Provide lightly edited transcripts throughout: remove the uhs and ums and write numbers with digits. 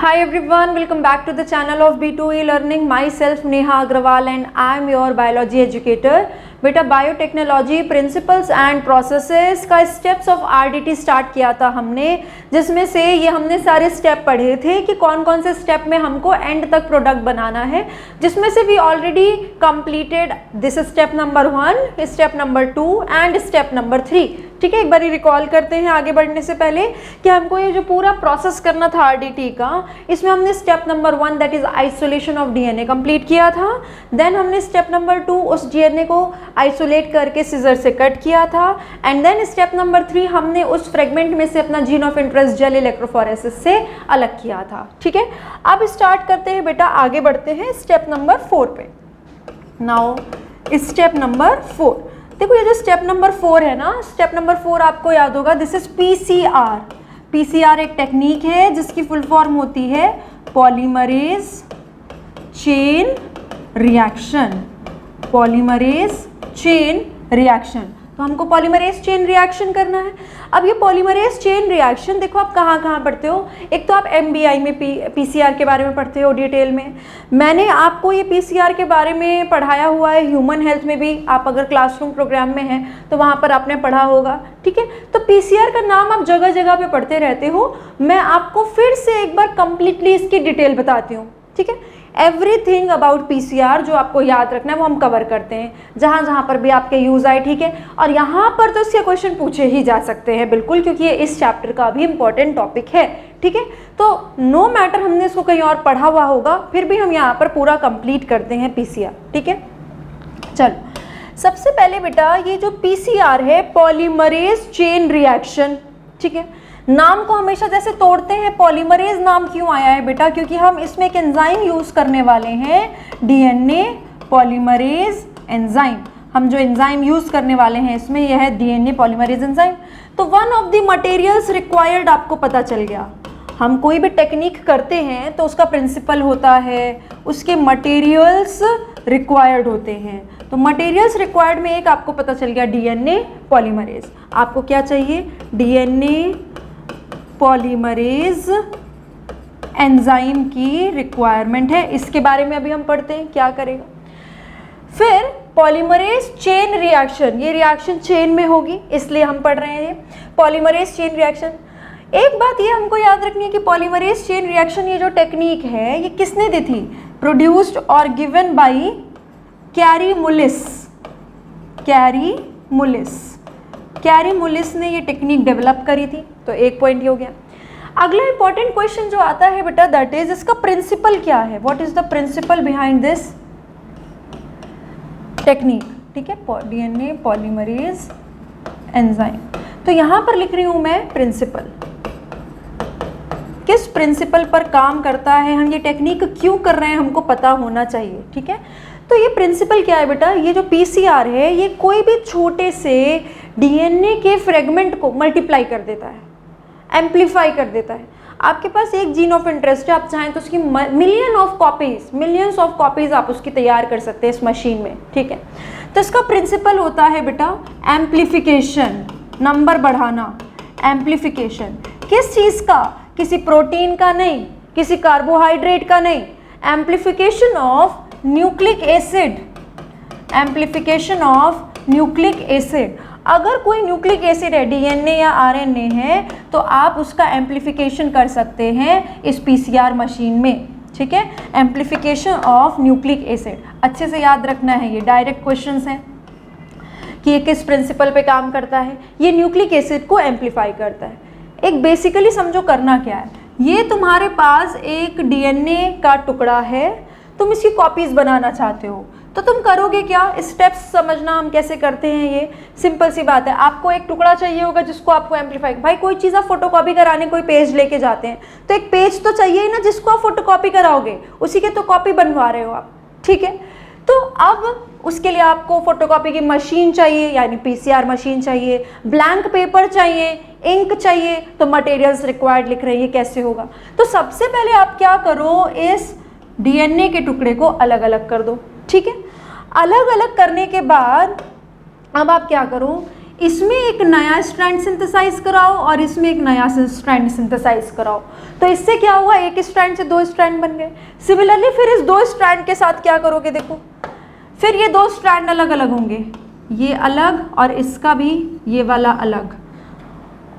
Hi everyone, welcome back to the channel of B2E Learning. Myself Neha Agrawal and I am your biology educator. बेटा biotechnology principles and processes का steps of RDT start किया था हमने, जिसमें से ये हमने सारे स्टेप पढ़े थे कि कौन कौन से स्टेप में हमको एंड तक प्रोडक्ट बनाना है, जिसमें से we already completed this step number 1, step number 2 and step number 3। ठीक है, एक बार रिकॉल करते हैं आगे बढ़ने से पहले कि हमको ये जो पूरा प्रोसेस करना था आरडीटी का, इसमें हमने step number 1 that is isolation of DNA complete किया था। देन हमने स्टेप नंबर 2 उस डीएनए को आइसोलेट करके सीजर से कट किया था। एंड देन स्टेप नंबर 3 हमने उस फ्रेगमेंट में से अपना gene of interest gel electrophoresis से अलग किया था। ठीक है, अब स्टार्ट करते हैं बेटा, आगे बढ़ते हैं स्टेप नंबर 4 पे। नाउ स्टेप नंबर 4, देखो ये जो स्टेप नंबर 4 है ना, स्टेप नंबर 4 आपको याद होगा, दिस इज पीसीआर। पीसीआर एक टेक्निक है जिसकी फुल फॉर्म होती है polymerase chain reaction. Polymerase chain reaction, तो हमको पॉलीमरेज चेन रिएक्शन करना है। अब ये पॉलीमरेज चेन रिएक्शन देखो आप कहाँ कहाँ पढ़ते हो, एक तो आप एमबीआई में पीसीआर के बारे में पढ़ते हो डिटेल में। मैंने आपको ये पीसीआर के बारे में पढ़ाया हुआ है ह्यूमन हेल्थ में भी, आप अगर क्लासरूम प्रोग्राम में हैं तो वहाँ पर आपने पढ़ा होगा। ठीक है, तो पीसीआर का नाम आप जगह जगह पे पढ़ते रहते हो, मैं आपको फिर से एक बार कंप्लीटली इसकी डिटेल बताती हूँ। ठीक है, एवरीथिंग अबाउट पीसीआर जो आपको याद रखना है वो हम कवर करते हैं जहाँ जहाँ पर भी आपके यूज आए। ठीक है, और यहाँ पर तो इसके क्वेश्चन पूछे ही जा सकते हैं बिल्कुल, क्योंकि ये इस चैप्टर का भी इम्पोर्टेंट टॉपिक है। ठीक है, तो नो मैटर हमने इसको कहीं और पढ़ा हुआ होगा, फिर भी हम यहाँ पर पूरा कंप्लीट करते हैं पीसीआर। ठीक है, चलो सबसे पहले बेटा ये जो पीसीआर है पॉलीमरेज चेन रिएक्शन, ठीक है, नाम को हमेशा जैसे तोड़ते हैं, पॉलीमरेज नाम क्यों आया है बेटा, क्योंकि हम इसमें एक एंजाइम यूज करने वाले हैं, डीएनए पॉलीमरेज एंजाइम। हम जो एंजाइम यूज करने वाले हैं इसमें यह है डीएनए पॉलीमरेज एंजाइम। तो one of the materials required आपको पता चल गया। हम कोई भी टेक्निक करते हैं तो उसका प्रिंसिपल होता है, उसके मटेरियल्स रिक्वायर्ड होते हैं। तो मटेरियल्स रिक्वायर्ड में एक आपको पता चल गया डीएनए पॉलीमरेज। आपको क्या चाहिए, डीएनए पॉलीमरेज एंजाइम की रिक्वायरमेंट है, इसके बारे में अभी हम पढ़ते हैं क्या करेगा। फिर पॉलीमरेज चेन रिएक्शन, ये रिएक्शन चेन में होगी इसलिए हम पढ़ रहे हैं पॉलीमरेज चेन रिएक्शन। एक बात ये हमको याद रखनी है कि पॉलीमरेज चेन रिएक्शन ये जो टेक्निक है ये किसने दी थी, प्रोड्यूस्ड और गिवन बाय कैरी मुलिस। कैरी मुलिस ने ये टेक्निक डेवलप करी थी, तो एक पॉइंट ही हो गया। अगला इंपॉर्टेंट क्वेश्चन जो आता है बेटा दैट इज इसका प्रिंसिपल क्या है, what is the principle behind this technique. ठीक है, डीएनए पॉलीमरेज एंजाइम, तो यहां पर लिख रही हूं मैं प्रिंसिपल, किस प्रिंसिपल पर काम करता है, हम ये टेक्निक क्यों कर रहे हैं हमको पता होना चाहिए। ठीक है, तो ये प्रिंसिपल क्या है बेटा, ये जो पीसीआर है ये कोई भी छोटे से डीएनए के फ्रेगमेंट को मल्टीप्लाई कर देता है, एम्पलीफाई कर देता है। आपके पास एक जीन ऑफ इंटरेस्ट है, आप चाहें तो उसकी मिलियंस ऑफ कॉपीज आप उसकी तैयार कर सकते हैं इस मशीन में। ठीक है, तो इसका प्रिंसिपल होता है बेटा एम्पलीफिकेशन, नंबर बढ़ाना। एम्पलीफिकेशन किस चीज़ का, किसी प्रोटीन का नहीं, किसी कार्बोहाइड्रेट का नहीं, amplification of nucleic acid. Amplification of nucleic acid, अगर कोई न्यूक्लिक एसिड है, डीएनए या आरएनए है, तो आप उसका एम्पलीफिकेशन कर सकते हैं इस पीसीआर मशीन में। ठीक है, एम्पलीफिकेशन ऑफ न्यूक्लिक एसिड अच्छे से याद रखना है, ये डायरेक्ट क्वेश्चंस हैं कि ये किस प्रिंसिपल पे काम करता है, ये न्यूक्लिक एसिड को एम्पलीफाई करता है। एक बेसिकली समझो करना क्या है, ये तुम्हारे पास एक डीएनए का टुकड़ा है, तुम इसकी कॉपीज बनाना चाहते हो, तो तुम करोगे क्या, स्टेप्स समझना हम कैसे करते हैं। ये सिंपल सी बात है, आपको एक टुकड़ा चाहिए होगा जिसको आपको एम्पलीफाई, भाई कोई चीज़ आप फोटोकॉपी कराने कोई पेज लेके जाते हैं तो एक पेज तो चाहिए ही ना जिसको आप फोटोकॉपी कराओगे, उसी के तो कॉपी बनवा रहे हो आप। ठीक है, तो अब उसके लिए आपको फोटोकॉपी की मशीन चाहिए, यानी पीसीआर मशीन चाहिए, ब्लैंक पेपर चाहिए, इंक चाहिए, तो मटेरियल्स रिक्वायर्ड लिख रहे हैं, ये कैसे होगा। तो सबसे पहले आप क्या करो, इस डीएनए के टुकड़े को अलग अलग कर दो। ठीक है, अलग अलग करने के बाद अब आप क्या करो, इसमें एक नया स्ट्रैंड सिंथेसाइज कराओ और इसमें एक नया स्ट्रैंड सिंथेसाइज कराओ, तो इससे क्या हुआ, एक स्ट्रैंड से 2 स्ट्रैंड बन गए। सिमिलरली फिर इस 2 स्ट्रैंड के साथ क्या करोगे, देखो फिर ये 2 स्ट्रैंड अलग अलग होंगे, ये अलग और इसका भी ये वाला अलग,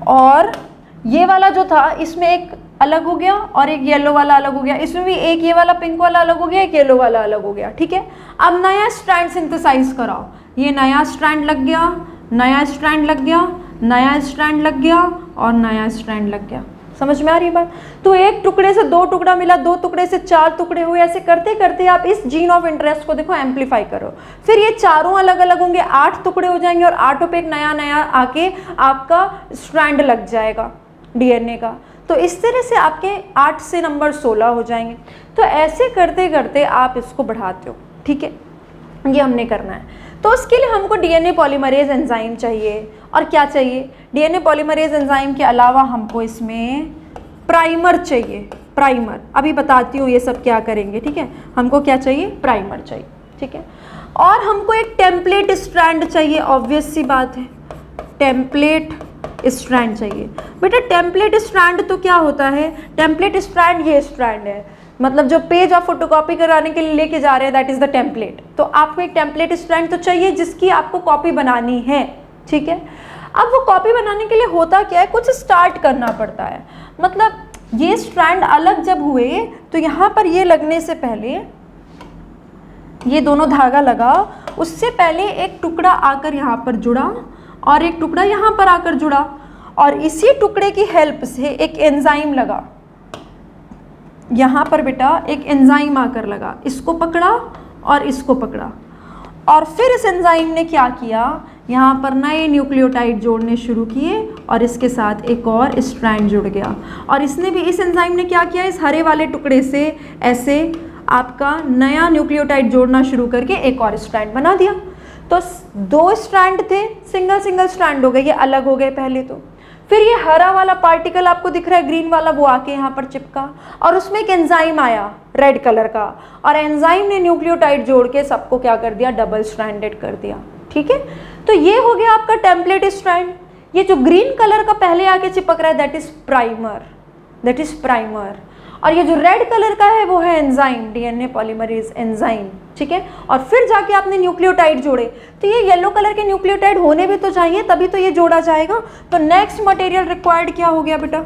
और ये वाला जो था इसमें एक अलग हो गया और एक येलो वाला अलग हो गया, इसमें भी एक ये वाला पिंक वाला अलग हो गया, एक येलो वाला अलग हो गया, ठीक है। अब नया स्ट्रैंड सिंथेसाइज कराओ, ये नया स्ट्रैंड लग गया, नया स्ट्रैंड लग गया, नया स्ट्रैंड लग गया और नया स्ट्रैंड लग गया। समझ में आ रही बात? तो एक टुकड़े से 2 टुकड़ा मिला, 2 टुकड़े से 4 टुकड़े हुए, ऐसे करते करते आप इस जीन ऑफ इंटरेस्ट को देखो एम्पलीफाई करो, फिर ये चारों अलग अलग होंगे, 8 टुकड़े हो जाएंगे और 8 पे एक नया नया आके आपका स्ट्रैंड लग जाएगा डीएनए का। तो इस तरह से आपके 8 से नंबर 16 हो जाएंगे। तो ऐसे करते करते आप इसको बढ़ाते हो, ठीक है, ये हमने करना है। तो उसके लिए हमको डीएनए पॉलीमरेज एंजाइम चाहिए, और क्या चाहिए, डीएनए पॉलीमरेज एंजाइम के अलावा हमको इसमें प्राइमर चाहिए। प्राइमर अभी बताती हूँ ये सब क्या करेंगे, ठीक है। हमको क्या चाहिए, प्राइमर चाहिए, ठीक है। और हमको एक टेम्पलेट स्ट्रैंड चाहिए, ऑब्वियस सी बात है, टेम्पलेट स्ट्रैंड चाहिए। बेटा टेम्पलेट स्ट्रैंड तो क्या होता है, टेम्पलेट स्ट्रैंड ये स्ट्रैंड है, मतलब जो पेज आप फोटोकॉपी कराने के लिए लेके जा रहे हैं दैट इज द टेम्पलेट। तो आपको एक टेम्पलेट स्ट्रैंड तो चाहिए जिसकी आपको कॉपी बनानी है, ठीक है। अब वो कॉपी बनाने के लिए होता क्या है, कुछ स्टार्ट करना पड़ता है। मतलब ये स्ट्रैंड अलग जब हुए तो यहाँ पर ये लगने से पहले, ये दोनों धागा लगा, उससे पहले एक टुकड़ा आकर यहाँ पर जुड़ा और एक टुकड़ा यहाँ पर आकर जुड़ा, और इसी टुकड़े की हेल्प से एक एंजाइम लगा, यहाँ पर बेटा एक एंजाइम आकर लगा, इसको पकड़ा और इसको पकड़ा, और फिर इस एंजाइम ने क्या किया, यहाँ पर नए न्यूक्लियोटाइड जोड़ने शुरू किए और इसके साथ एक और स्ट्रैंड जुड़ गया, और इसने भी, इस एंजाइम ने क्या किया, इस हरे वाले टुकड़े से ऐसे आपका नया न्यूक्लियोटाइड जोड़ना शुरू करके एक और स्ट्रैंड बना दिया। तो 2 स्ट्रैंड थे, सिंगल सिंगल स्ट्रैंड हो गए, ये अलग हो गए पहले तो। फिर ये हरा वाला पार्टिकल आपको दिख रहा है ग्रीन वाला, वो आके यहाँ पर चिपका और उसमें एक एंजाइम आया रेड कलर का, और एंजाइम ने न्यूक्लियोटाइड जोड़ के सबको क्या कर दिया, डबल स्ट्रैंडेड कर दिया, ठीक है। तो ये हो गया आपका टेम्पलेट स्ट्रैंड। ये जो ग्रीन कलर का पहले आके चिपक रहा है that is primer, that is primer, और ये जो रेड कलर का है वो है एंजाइम, डीएनए पॉलीमरेज एंजाइम, ठीक है। और फिर जाके आपने न्यूक्लियोटाइड जोड़े, तो ये येलो कलर के न्यूक्लियोटाइड होने भी तो चाहिए, तभी तो ये जोड़ा जाएगा। तो नेक्स्ट मटेरियल रिक्वायर्ड क्या हो गया बेटा,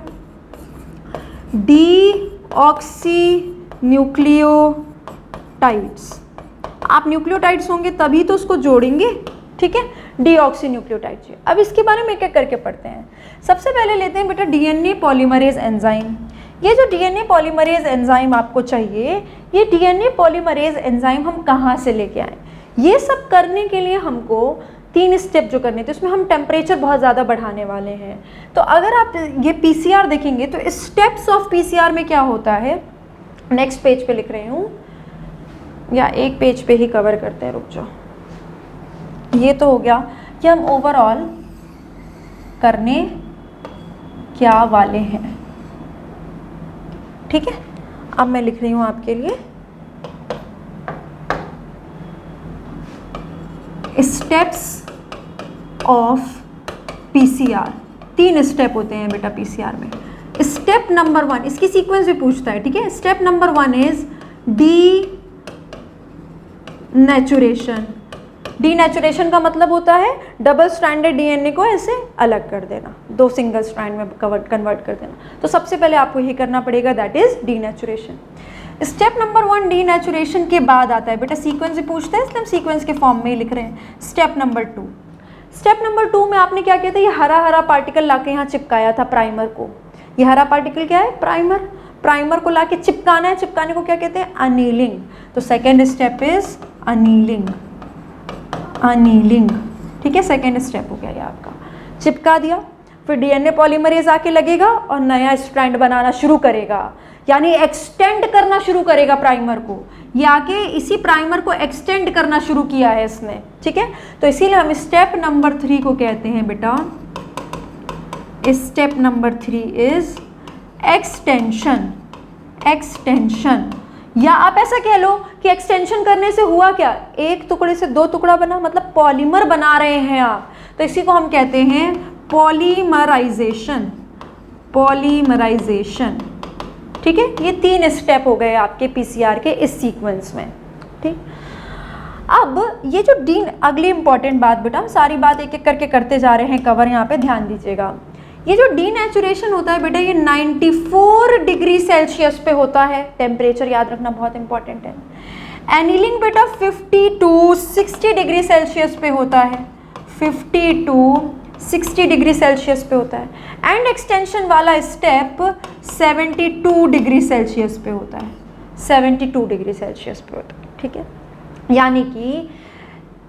डीऑक्सी न्यूक्लियोटाइड्स। आप न्यूक्लियोटाइड्स होंगे तभी तो उसको जोड़ेंगे, ठीक है, डीऑक्सी न्यूक्लियोटाइड चाहिए। अब इसके बारे में एक एक करके पढ़ते हैं। सबसे पहले लेते हैं बेटा डीएनए पॉलीमरेज एंजाइम। ये जो डीएनए पॉलीमरेज एंजाइम आपको चाहिए, ये डीएनए पॉलीमरेज एंजाइम हम कहाँ से लेके आए, ये सब करने के लिए हमको 3 स्टेप जो करने थे, उसमें हम टेम्परेचर बहुत ज़्यादा बढ़ाने वाले हैं। तो अगर आप ये पीसीआर देखेंगे तो स्टेप्स ऑफ पीसीआर में क्या होता है, नेक्स्ट पेज पे लिख रही हूँ, या एक पेज पे ही कवर करते हैं, रुक जाओ। ये तो हो गया कि हम ओवरऑल करने क्या वाले हैं, ठीक है। अब मैं लिख रही हूँ आपके लिए स्टेप्स ऑफ पीसीआर। 3 स्टेप होते हैं बेटा पीसीआर में। स्टेप नंबर 1, इसकी सीक्वेंस भी पूछता है, ठीक है। Step number 1 is denaturation. Denaturation का मतलब होता है डबल स्ट्रैंडेड डीएनए को ऐसे अलग कर देना, 2 सिंगल स्ट्रैंड में कन्वर्ट कर देना। तो सबसे पहले आपको यही करना पड़ेगा, that is denaturation. Step number 1 denaturation के बाद आता है बेटा सीक्वेंस भी पूछता है, इसलिए हम सीक्वेंस के फॉर्म में ही लिख रहे हैं। स्टेप नंबर 2, स्टेप नंबर 2 में आपने क्या किया था, ये हरा हरा पार्टिकल लाके यहाँ चिपकाया था प्राइमर को। ये हरा पार्टिकल क्या है, प्राइमर। प्राइमर को लाके चिपकाना है, चिपकाने को क्या कहते हैं, अनीलिंग। तो second step is annealing, annealing, ठीक है। सेकेंड स्टेप हो गया ये आपका, चिपका दिया। फिर डीएनए पॉलीमरेज आके लगेगा और नया स्ट्रैंड बनाना शुरू करेगा, यानी एक्सटेंड करना शुरू करेगा प्राइमर को। ये आके इसी प्राइमर को एक्सटेंड करना शुरू किया है इसने, ठीक है। तो इसीलिए हम स्टेप नंबर 3 को कहते हैं बेटा, step number 3 is extension. Extension, या आप ऐसा कह लो कि एक्सटेंशन करने से हुआ क्या, एक टुकड़े से 2 टुकड़ा बना, मतलब पॉलीमर बना रहे हैं आप। तो इसी को हम कहते हैं पॉलीमराइजेशन, पॉलीमराइजेशन। ठीक है, ये 3 स्टेप हो गए आपके पीसीआर के इस सीक्वेंस में। ठीक, अब ये जो अगली इंपॉर्टेंट बात बेटा, हम सारी बात एक एक करके करते जा रहे हैं कवर, यहाँ पे ध्यान दीजिएगा। ये जो डीनेचुरेशन होता है बेटा, ये 94 डिग्री सेल्सियस पे होता है, टेम्परेचर याद रखना बहुत इंपॉर्टेंट है। एनीलिंग बेटा 50 to 60 डिग्री सेल्सियस पे होता है, 50 to 60 डिग्री सेल्सियस पे होता है। एंड एक्सटेंशन वाला स्टेप 72 डिग्री सेल्सियस पे होता है, 72 डिग्री सेल्सियस पे होता है। ठीक है, यानी कि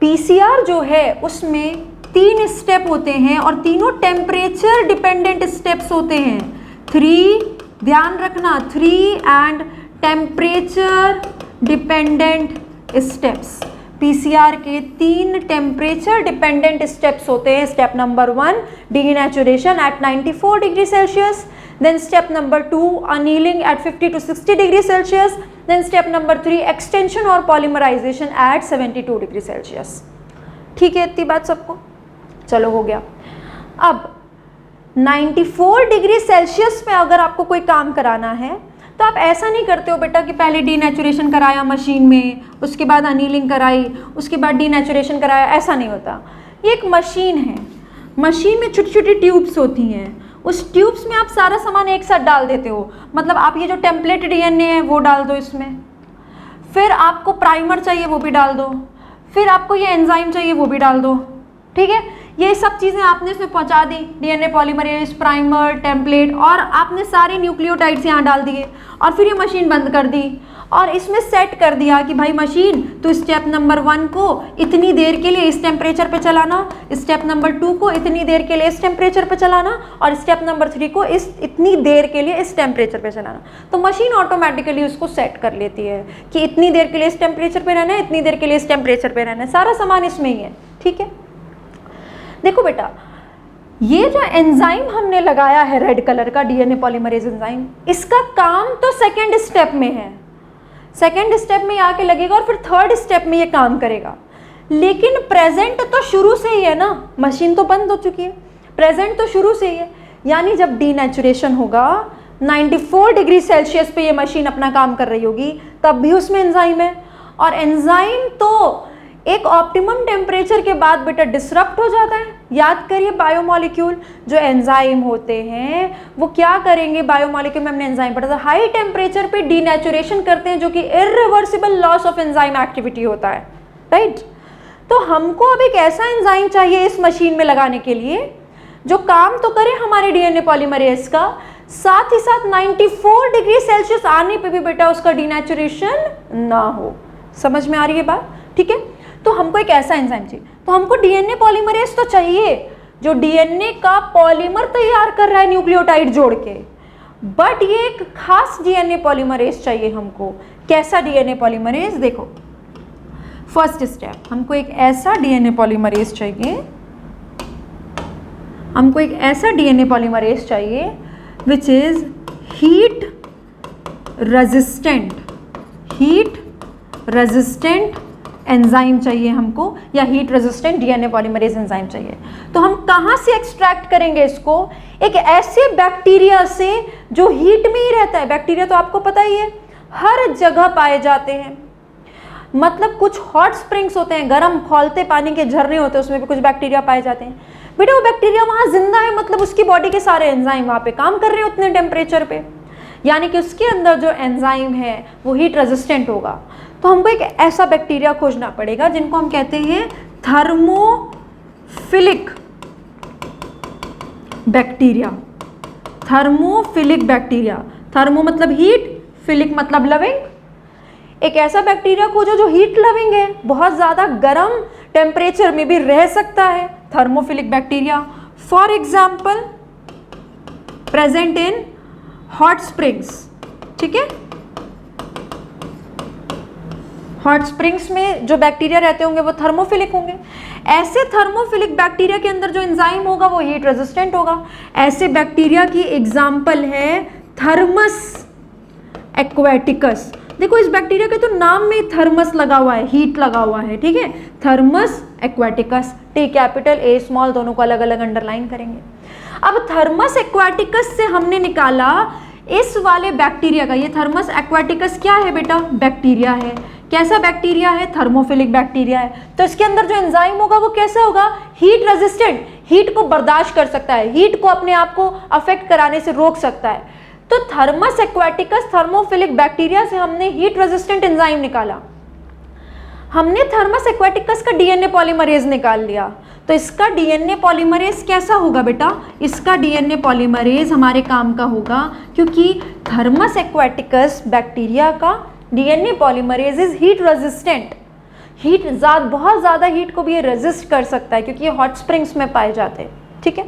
पीसीआर जो है उसमें 3 स्टेप होते हैं और तीनों टेम्परेचर डिपेंडेंट स्टेप्स होते हैं। 3, ध्यान रखना, 3 and temperature dependent steps. PCR के 3 टेम्परेचर डिपेंडेंट स्टेप्स होते हैं। Step number 1 denaturation at 94 degree Celsius, then step number 2 annealing at 50 to 60 degree Celsius, then step number 3 extension और पॉलीमराइजेशन एट 72 डिग्री सेल्सियस। ठीक है, इतनी बात सबको, चलो हो गया। अब 94 डिग्री सेल्सियस में अगर आपको कोई काम कराना है तो आप ऐसा नहीं करते हो बेटा कि पहले डीनेचुरेशन कराया मशीन में, उसके बाद अनीलिंग कराई, उसके बाद डीनेचुरेशन कराया, ऐसा नहीं होता। ये एक मशीन है, मशीन में छोटी छोटी ट्यूब्स होती हैं, उस ट्यूब्स में आप सारा सामान एक साथ डाल देते हो। मतलब आप ये जो टेम्पलेट डीएनए है वो डाल दो इसमें, फिर आपको प्राइमर चाहिए वो भी डाल दो, फिर आपको ये एंजाइम चाहिए वो भी डाल दो। ठीक है, ये सब चीज़ें आपने इसमें पहुंचा दी, डीएनए पॉलीमरेज, प्राइमर, टेम्पलेट, और आपने सारे न्यूक्लियोटाइड्स यहाँ डाल दिए और फिर ये मशीन बंद कर दी और इसमें सेट कर दिया कि भाई मशीन तो स्टेप नंबर 1 को इतनी देर के लिए इस टेम्परेचर पे चलाना, स्टेप नंबर 2 को इतनी देर के लिए इस टेम्परेचर पे चलाना, और स्टेप नंबर 3 को इतनी देर के लिए इस टेम्परेचर पे चलाना। तो मशीन ऑटोमेटिकली उसको सेट कर लेती है कि इतनी देर के लिए इस टेम्परेचर पे रहना है, इतनी देर के लिए इस टेम्परेचर पे रहना है, सारा सामान इसमें ही है। ठीक है, देखो बेटा, ये जो एंजाइम हमने लगाया है रेड कलर का डीएनए पॉलीमरेज एंजाइम, इसका काम तो सेकेंड स्टेप में है, सेकेंड स्टेप में आके लगेगा और फिर थर्ड स्टेप में ये काम करेगा। लेकिन प्रेजेंट तो शुरू से ही है ना, मशीन तो बंद हो चुकी है, प्रेजेंट तो शुरू से ही है। यानी जब डीनेचुरेशन होगा 94 डिग्री सेल्सियस पे ये मशीन अपना काम कर रही होगी, तब भी उसमें एंजाइम है, और एंजाइम तो एक ऑप्टिमम टेम्परेचर के बाद बेटा डिसरप्ट हो जाता है। याद करिए, बायोमॉलिक्यूल जो एंजाइम होते हैं वो क्या करेंगे, बायोमॉलिक्यूल में हमने एंजाइम पढ़ा था, हाई टेम्परेचर पे डीनेचुरेशन करते हैं, जो कि irreversible loss of enzyme activity होता है, राइट। तो हमको अब एक ऐसा एंजाइम चाहिए इस मशीन में लगाने के लिए जो काम तो करे हमारे डीएनए पॉलीमरेज का, साथ ही साथ 94 डिग्री सेल्सियस आने पे भी बेटा उसका डीनेचुरेशन ना हो। समझ में आ रही है बात? ठीक है, तो हमको एक ऐसा एंजाइम चाहिए। तो हमको डीएनए पॉलीमरेज तो चाहिए जो डीएनए का पॉलीमर तैयार कर रहा है न्यूक्लियोटाइड जोड़ के, बट ये एक खास डीएनए पॉलीमरेज चाहिए हमको। कैसा डीएनए पॉलीमरेज? देखो, फर्स्ट स्टेप, हमको एक ऐसा डीएनए पॉलीमरेज चाहिए, हमको एक ऐसा डीएनए पॉलीमरेज चाहिए which is heat resistant, heat resistant enzyme चाहिए हमको, या heat resistant DNA polymerase enzyme चाहिए। तो हम कहाँ से एक्सट्रैक्ट करेंगे इसको? एक ऐसे बैक्टीरिया से जो हीट में ही रहता है। बैक्टीरिया तो आपको पता ही है हर जगह पाए जाते हैं, मतलब कुछ हॉट स्प्रिंग्स होते हैं, गर्म खौलते पानी के झरने होते हैं, उसमें भी कुछ बैक्टीरिया पाए जाते हैं। बेटा वो बैक्टीरिया वहाँ जिंदा है, मतलब उसकी बॉडी के सारे एंजाइम वहाँ पे काम कर रहे हैं उतने टेम्परेचर पे, यानी कि उसके अंदर जो एंजाइम है वो हीट रेजिस्टेंट होगा। तो हमको एक ऐसा बैक्टीरिया खोजना पड़ेगा जिनको हम कहते हैं thermophilic bacteria, thermophilic bacteria. Thermo मतलब हीट, फिलिक मतलब लविंग। एक ऐसा बैक्टीरिया खोजो जो हीट लविंग है, बहुत ज़्यादा गर्म टेम्परेचर में भी रह सकता है, thermophilic bacteria. For example present in hot springs, ठीक है। हॉट स्प्रिंग्स में जो बैक्टीरिया रहते होंगे वो थर्मोफिलिक होंगे। ऐसे थर्मोफिलिक बैक्टीरिया के अंदर जो एंजाइम होगा वो हीट रेजिस्टेंट होगा। ऐसे बैक्टीरिया की एग्जाम्पल है थर्मस एक्वेटिकस, देखो इस बैक्टीरिया के तो नाम में थर्मस लगा हुआ है, हीट लगा हुआ है, ठीक है, thermos aquaticus, T capital A small, दोनों को अलग अलग अंडरलाइन करेंगे। अब थर्मस एक्वाटिकस से हमने निकाला इस वाले बैक्टीरिया का, ये थर्मस एक्वाटिकस क्या है बेटा, बैक्टीरिया है। कैसा बैक्टीरिया है, थर्मोफिलिक बैक्टीरिया है। तो इसके अंदर जो एंजाइम होगा वो कैसा होगा, हीट रेजिस्टेंट, हीट को बर्दाश्त कर सकता है, हीट को अपने आप को अफेक्ट कराने से रोक सकता है। तो थर्मस एक्वाटिकस थर्मोफिलिक बैक्टीरिया से हमने हीट रेजिस्टेंट एंजाइम निकाला। हमने थर्मस एक्वाटिकस का डीएनए पॉलीमरेज निकाल लिया। तो इसका डीएनए पॉलीमरेज कैसा होगा बेटा, इसका डीएनए पॉलीमरेज हमारे काम का होगा, क्योंकि थर्मस एक्वाटिकस बैक्टीरिया का DNA polymerase is heat resistant, heat बहुत ज़्यादा हीट को भी ये रेजिस्ट कर सकता है क्योंकि ये हॉट स्प्रिंग्स में पाए जाते हैं, ठीक है।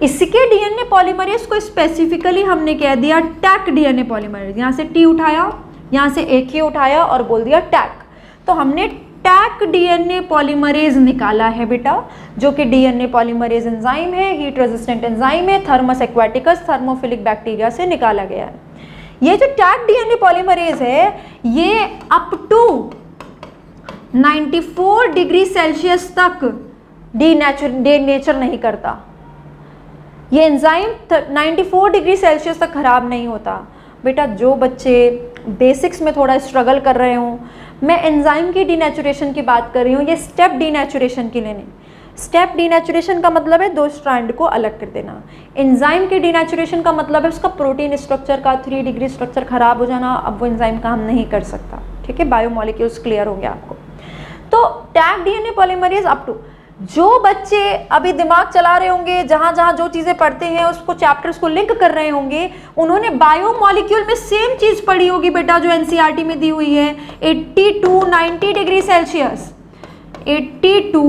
इसके डीएनए पॉलीमरेज को स्पेसिफिकली हमने कह दिया टैक डीएनए पॉलीमरेज, यहाँ से टी उठाया, यहाँ से एक ही उठाया और बोल दिया टैक। तो हमने टैक डीएनए पॉलीमरेज निकाला है बेटा, जो कि डीएनए पॉलीमरेज एंजाइम है, हीट रेजिस्टेंट एंजाइम है, थर्मस एक्वाटिकस थर्मोफिलिक बैक्टीरिया से निकाला गया है। ये जो टैक डीएनए पॉलीमरेज है ये अप टू 94 डिग्री सेल्सियस तक डीनेचर नहीं करता। ये एंजाइम 94 डिग्री सेल्सियस तक खराब नहीं होता। बेटा जो बच्चे बेसिक्स में थोड़ा स्ट्रगल कर रहे हों, मैं एंजाइम की डीनेचुरेशन की बात कर रही हूँ, ये स्टेप डीनेचुरेशन के लिए नहीं। स्टेप डीनेचुरेशन का मतलब है 2 स्ट्रैंड को अलग कर देना। एंजाइम के डीनेचुरेशन का मतलब है उसका प्रोटीन स्ट्रक्चर का 3 डिग्री स्ट्रक्चर खराब हो जाना, अब वो एंजाइम काम नहीं कर सकता, ठीक है। बायोमोलिक्यूल्स क्लियर हो गया आपको। तो Taq DNA polymerase up to, जो बच्चे अभी दिमाग चला रहे होंगे, जहां जहां जो चीजें पढ़ते हैं उसको चैप्टर्स को लिंक कर रहे होंगे, उन्होंने बायोमोलिक्यूल में सेम चीज पढ़ी होगी बेटा जो एनसीईआरटी में दी हुई है, 80 to 90 degree Celsius, 80 to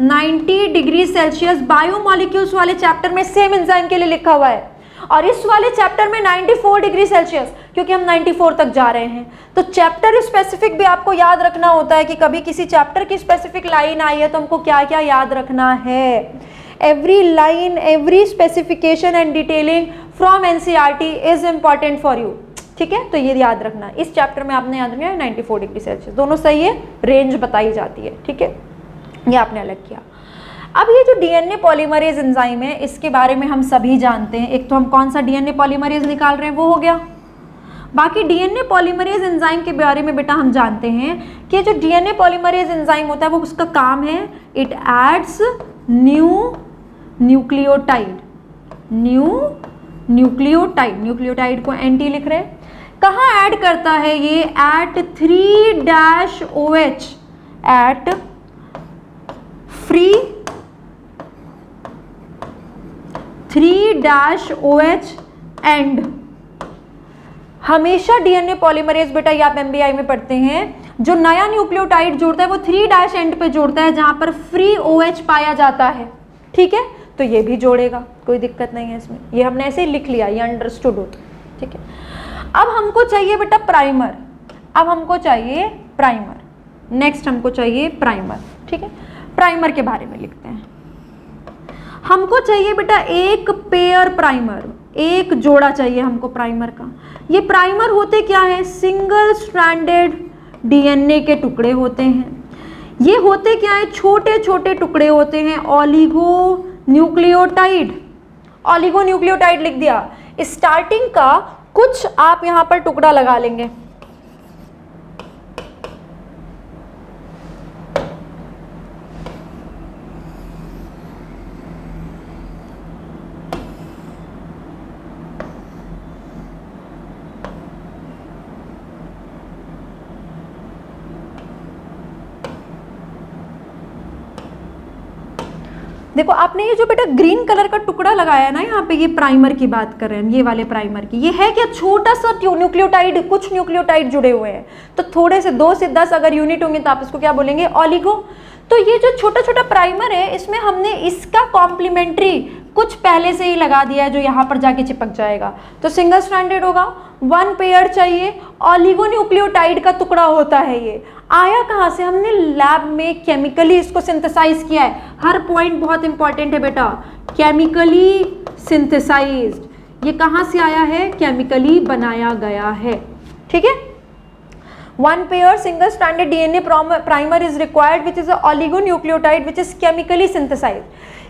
90 degree Celsius biomolecules वाले चैप्टर में सेम एंजाइम के लिए लिखा हुआ है। और इस वाले चैप्टर में 94 डिग्री सेल्सियस, क्योंकि हम 94 तक जा रहे हैं। तो चैप्टर स्पेसिफिक भी आपको याद रखना होता है कि कभी किसी चैप्टर की स्पेसिफिक लाइन आई है तो हमको क्या क्या याद रखना है। Every line, every specification and detailing from NCERT is important for you, ठीक है। तो ये याद रखना, इस चैप्टर में आपने याद रखना है 94 डिग्री सेल्सियस, दोनों सही है, रेंज बताई जाती है, ठीक है। ये आपने अलग किया। अब ये जो डीएनए पॉलीमरेज एंजाइम है इसके बारे में हम सभी जानते हैं। एक तो हम कौन सा डीएनए पॉलीमरेज निकाल रहे हैं वो हो गया, बाकी डीएनए पॉलीमरेज एंजाइम के बारे में बेटा हम जानते हैं कि जो डीएनए पॉलीमरेज एंजाइम होता है वो उसका काम है, it adds new nucleotide, nucleotide को एंटी लिख रहे हैं। कहाँ ऐड करता है ये, at 3-OH, at free 3-OH end. हमेशा डीएनए पॉलीमरेज बेटा ये आप एमबीआई में पढ़ते हैं, जो नया न्यूक्लियोटाइड जोड़ता है वो 3- एंड पे जोड़ता है जहां पर फ्री OH पाया जाता है, ठीक है। तो ये भी जोड़ेगा, कोई दिक्कत नहीं है इसमें, ये हमने ऐसे ही लिख लिया, ये अंडरस्टूड हो, ठीक है। अब हमको चाहिए बेटा प्राइमर, अब हमको चाहिए प्राइमर, नेक्स्ट हमको चाहिए प्राइमर, ठीक है। प्राइमर के बारे में लिखते हैं। हमको चाहिए बेटा एक पेयर प्राइमर, एक जोड़ा चाहिए हमको प्राइमर का। ये प्राइमर होते क्या है, सिंगल स्ट्रैंडेड डीएनए के टुकड़े होते हैं। ये होते क्या है, छोटे छोटे टुकड़े होते हैं, ऑलिगो न्यूक्लियोटाइड, ऑलिगो न्यूक्लियोटाइड लिख दिया। स्टार्टिंग का कुछ आप यहां पर टुकड़ा लगा लेंगे, देखो आपने ये जो बेटा ग्रीन कलर का टुकड़ा लगाया है ना, यहाँ पे ये प्राइमर की बात कर रहे हैं, ये वाले प्राइमर की। ये है क्या, छोटा सा न्यूक्लियोटाइड, कुछ न्यूक्लियोटाइड जुड़े हुए हैं, तो थोड़े से 2 से 10 अगर यूनिट होंगे तो आप इसको क्या बोलेंगे, ऑलिगो। तो ये जो छोटा छोटा प्राइमर है इसमें हमने इसका कॉम्प्लीमेंट्री कुछ पहले से ही लगा दिया है जो यहाँ पर जाके चिपक जाएगा, तो सिंगल स्ट्रैंडेड होगा। 1 पेयर चाहिए, ऑलिगो न्यूक्लियोटाइड का टुकड़ा होता है। ये आया कहाँ से, हमने लैब में केमिकली इसको सिंथेसाइज किया है। हर पॉइंट बहुत इंपॉर्टेंट है बेटा, केमिकली सिंथेसाइज्ड। ये कहाँ से आया है, केमिकली बनाया गया है, ठीक है। One pair single stranded DNA primer is required which is a oligonucleotide which is chemically synthesized.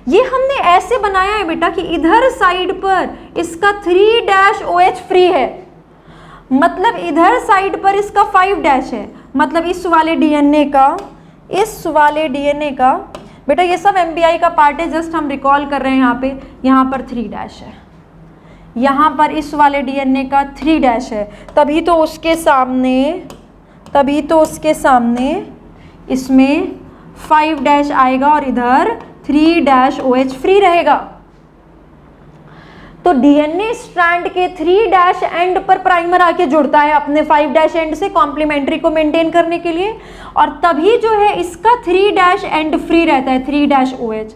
ये हमने ऐसे बनाया है बेटा कि इधर साइड पर इसका 3' फ्री है, मतलब इधर साइड पर इसका 5' है, मतलब इस वाले डीएनए का बेटा ये सब एमबीआई का पार्ट है, जस्ट हम रिकॉल कर रहे हैं। यहाँ पर 3' है, यहाँ पर इस वाले डीएनए का 3' है, तभी तो उसके सामने इसमें 5' आएगा और इधर 3' फ्री रहेगा। तो डीएनए स्ट्रैंड के 3' एंड पर प्राइमर आके जुड़ता है अपने 5' एंड से कॉम्प्लीमेंट्री को मेंटेन करने के लिए, और तभी जो है इसका 3' एंड फ्री रहता है, 3'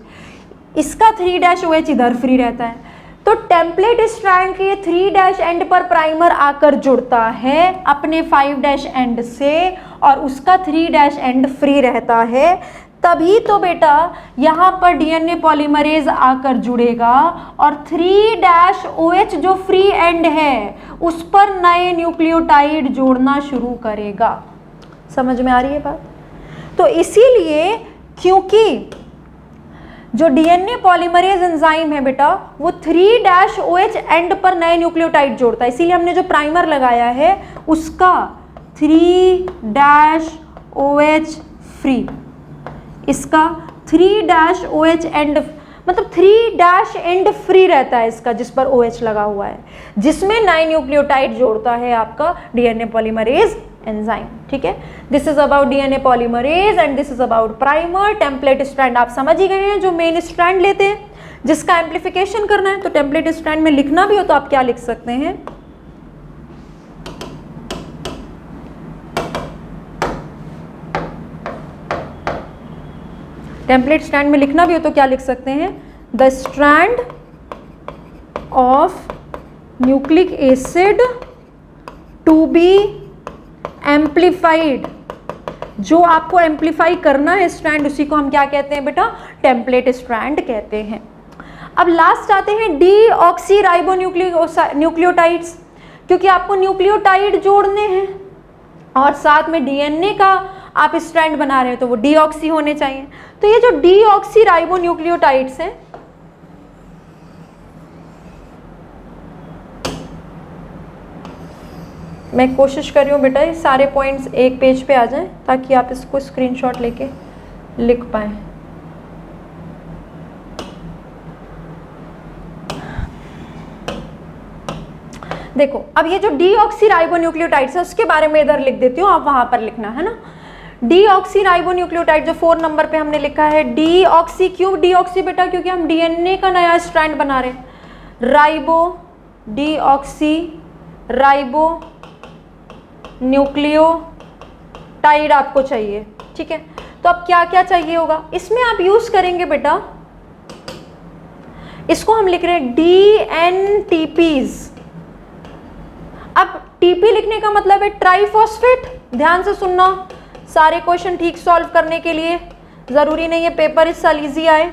इसका 3' इधर फ्री रहता है। तो टेम्पलेट स्ट्रैंड के 3' एंड पर प्राइमर आकर जुड़ता है अपने 5' एंड से और उसका 3' एंड फ्री रहता है, तभी तो बेटा यहाँ पर डीएनए पॉलीमरेज आकर जुड़ेगा और 3' जो फ्री एंड है उस पर नए न्यूक्लियोटाइड जोड़ना शुरू करेगा। समझ में आ रही है बात? तो इसीलिए क्योंकि जो डीएनए पॉलीमरेज एंजाइम है बेटा वो 3' एंड पर नए न्यूक्लियोटाइड जोड़ता है, इसीलिए हमने जो प्राइमर लगाया है उसका 3' फ्री, इसका 3' एंड मतलब 3' एंड फ्री रहता है इसका, जिस पर OH लगा हुआ है, जिसमें नए न्यूक्लियोटाइड जोड़ता है आपका डीएनए पॉलीमरेज एंजाइम। ठीक है, this is about DNA polymerase and this is about primer. Template strand आप समझ ही गए हैं, जो मेन स्ट्रैंड लेते हैं जिसका एम्प्लीफिकेशन करना है। तो टेम्पलेट स्ट्रैंड में लिखना भी हो तो आप क्या लिख सकते हैं, टेम्पलेट स्ट्रैंड में लिखना भी हो तो क्या लिख सकते हैं, the strand of nucleic acid to be amplified. जो आपको एम्प्लीफाई करना है स्ट्रैंड, उसी को हम क्या कहते हैं बेटा, टेम्पलेट स्ट्रैंड कहते हैं। अब लास्ट आते हैं डीऑक्सीराइबोन्यूक्लियोटाइड्स, क्योंकि आपको न्यूक्लियोटाइड जोड़ने हैं और साथ में डीएनए का आप स्ट्रैंड बना रहे हैं तो वो डीऑक्सी होने चाहिए। तो ये जो डीऑक्सीराइबोन्यूक्लियोटाइड्स हैं, मैं कोशिश कर रही हूँ बेटा ये सारे पॉइंट्स एक पेज पे आ जाएं ताकि आप इसको स्क्रीनशॉट लेके लिख पाएं। देखो अब ये जो डीऑक्सीराइबोन्यूक्लियोटाइड्स है उसके बारे में इधर लिख देती हूँ, आप वहां पर लिखना है ना। डीऑक्सीराइबोन्यूक्लियोटाइड जो 4 नंबर पे हमने लिखा है डीऑक्सी, क्यों डीऑक्सी बेटा, क्योंकि हम डीएनए का नया स्ट्रैंड बना रहे हैं। राइबो डीऑक्सी राइबो न्यूक्लियोटाइड आपको चाहिए। ठीक है, तो अब क्या क्या चाहिए होगा इसमें, आप यूज करेंगे बेटा, इसको हम लिख रहे हैं DNTPs। अब टीपी लिखने का मतलब है ट्राइफॉस्फेट। ध्यान से सुनना, सारे क्वेश्चन ठीक सॉल्व करने के लिए जरूरी नहीं है पेपर इस साल इजी आए।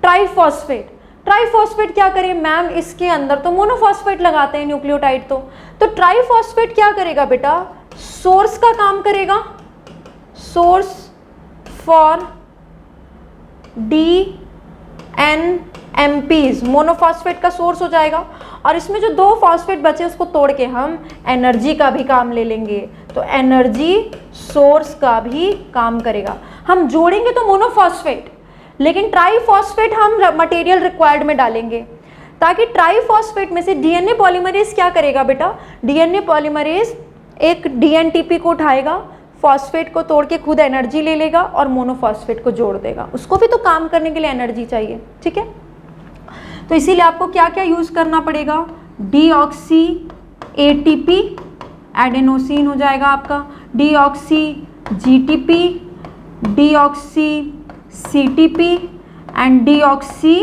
ट्राइफॉस्फेट, ट्राइफॉस्फेट क्या करें मैम, इसके अंदर तो मोनोफॉस्फेट लगाते हैं न्यूक्लियोटाइड, तो ट्राइफॉस्फेट क्या करेगा बेटा, सोर्स का काम करेगा, सोर्स फॉर DNMPs, मोनोफॉस्फेट का सोर्स हो जाएगा। और इसमें जो 2 फॉस्फेट बचे उसको तोड़ के हम एनर्जी का भी काम ले लेंगे, तो एनर्जी सोर्स का भी काम करेगा। हम जोड़ेंगे तो मोनोफॉस्फेट, लेकिन ट्राइफॉस्फेट हम मटेरियल रिक्वायर्ड में डालेंगे, ताकि ट्राइफॉस्फेट में से डीएनए पॉलीमरेज क्या करेगा बेटा, डीएनए पॉलीमरेज एक डीएनटीपी को उठाएगा, फॉस्फेट को तोड़ के खुद एनर्जी ले लेगा और मोनोफॉस्फेट को जोड़ देगा। उसको भी तो काम करने के लिए एनर्जी चाहिए। ठीक है, तो इसीलिए आपको क्या क्या यूज करना पड़ेगा, डीऑक्सी एटीपी एडेनोसिन हो जाएगा आपका, deoxy GTP, deoxy CTP and deoxy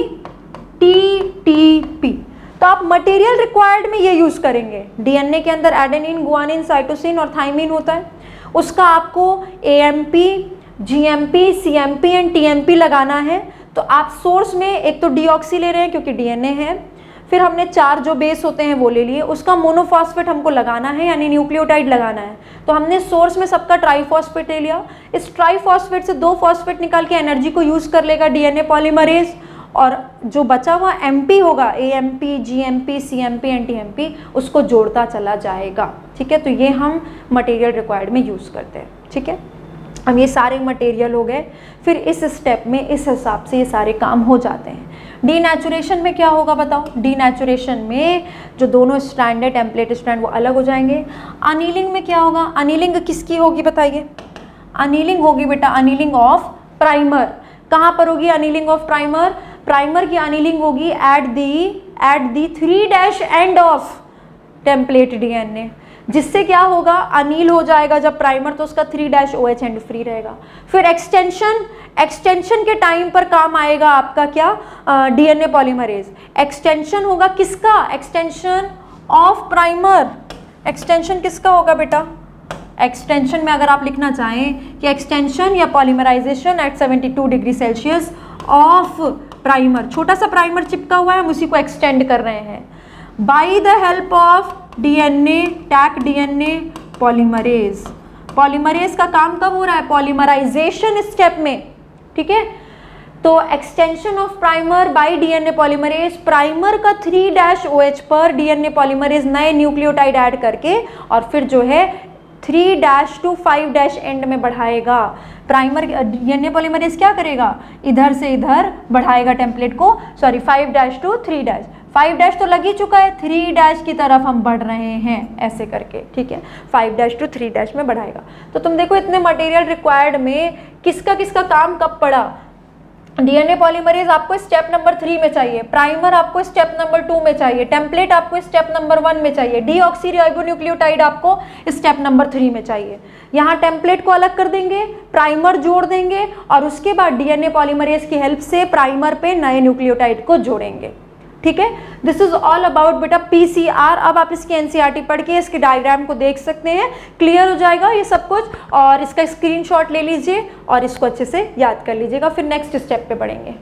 TTP. तो आप मटेरियल रिक्वायर्ड में ये यूज करेंगे। डीएनए के अंदर एडेनिन, गुआनिन, साइटोसिन और थाइमिन होता है, उसका आपको AMP, GMP, CMP and TMP लगाना है। तो आप सोर्स में एक तो डीऑक्सी ले रहे हैं क्योंकि डीएनए है, फिर हमने 4 जो बेस होते हैं वो ले लिए, उसका मोनोफॉस्फेट हमको लगाना है यानी न्यूक्लियोटाइड लगाना है, तो हमने सोर्स में सबका ट्राइफॉस्फेट ले लिया। इस ट्राइफॉस्फेट से 2 फॉस्फेट निकाल के एनर्जी को यूज़ कर लेगा डीएनए पॉलीमरेज, और जो बचा हुआ एमपी होगा, AMP, GMP, CMP and TMP, उसको जोड़ता चला जाएगा। ठीक है, तो ये हम मटेरियल रिक्वायर्ड में यूज़ करते हैं। ठीक है, अब ये सारे मटेरियल हो गए, फिर इस स्टेप में इस हिसाब से ये सारे काम हो जाते हैं। डीनेचुरेशन में क्या होगा बताओ? डीनेचुरेशन में जो दोनों स्ट्रैंड है, टेम्पलेट स्ट्रैंड, वो अलग हो जाएंगे। अनीलिंग में क्या होगा? अनीलिंग किसकी होगी बताइए? अनीलिंग होगी बेटा अनीलिंग ऑफ प्राइमर। कहाँ पर होगी अनीलिंग ऑफ प्राइमर? प्राइमर की अनीलिंग होगी at the 3' end of template DNA, जिससे क्या होगा? अनील हो जाएगा जब प्राइमर, तो उसका 3' OH एंड फ्री रहेगा। फिर एक्सटेंशन के टाइम पर काम आएगा आपका क्या? DNA polymerase. एक्सटेंशन होगा किसका? Extension of primer. एक्सटेंशन किसका होगा बेटा? एक्सटेंशन में अगर आप लिखना चाहें कि एक्सटेंशन या polymerization at 72 degree Celsius of primer, छोटा सा प्राइमर चिपका हुआ है, हम उसी को एक्सटेंड कर रहे हैं by the help of DNA, Taq DNA polymerase. Polymerase का काम कब हो रहा है? पॉलीमराइजेशन स्टेप में। ठीक है, तो extension of primer bye DNA polymerase, primer का 3' OH पर डीएनए पॉलीमरेज नए न्यूक्लियोटाइड ऐड करके और फिर जो है 3' to 5' एंड में बढ़ाएगा। प्राइमर डीएनए पॉलीमरेज क्या करेगा? इधर से इधर बढ़ाएगा टेम्पलेट को, सॉरी 5' to 3'। 5' तो लग ही चुका है, 3' की तरफ हम बढ़ रहे हैं ऐसे करके। ठीक है, 5' to 3' में बढ़ाएगा। तो तुम देखो इतने मटेरियल रिक्वायर्ड में किसका किसका काम कब पड़ा? डीएनए पॉलीमरेज आपको स्टेप नंबर 3 में चाहिए, प्राइमर आपको स्टेप नंबर 2 में चाहिए, टेम्पलेट आपको स्टेप नंबर 1 में चाहिए, डीऑक्सीराइबोन्यूक्लियोटाइड आपको स्टेप नंबर 3 में चाहिए। यहाँ टेम्पलेट को अलग कर देंगे, प्राइमर जोड़ देंगे और उसके बाद डीएनए पॉलीमरेज की हेल्प से प्राइमर पे नए न्यूक्लियोटाइड को जोड़ेंगे। ठीक है, दिस इज ऑल अबाउट बेटा पीसीआर। अब आप इसकी एनसीईआरटी पढ़ के इसके डायग्राम को देख सकते हैं, क्लियर हो जाएगा ये सब कुछ, और इसका स्क्रीनशॉट ले लीजिए और इसको अच्छे से याद कर लीजिएगा, फिर नेक्स्ट स्टेप पे बढ़ेंगे।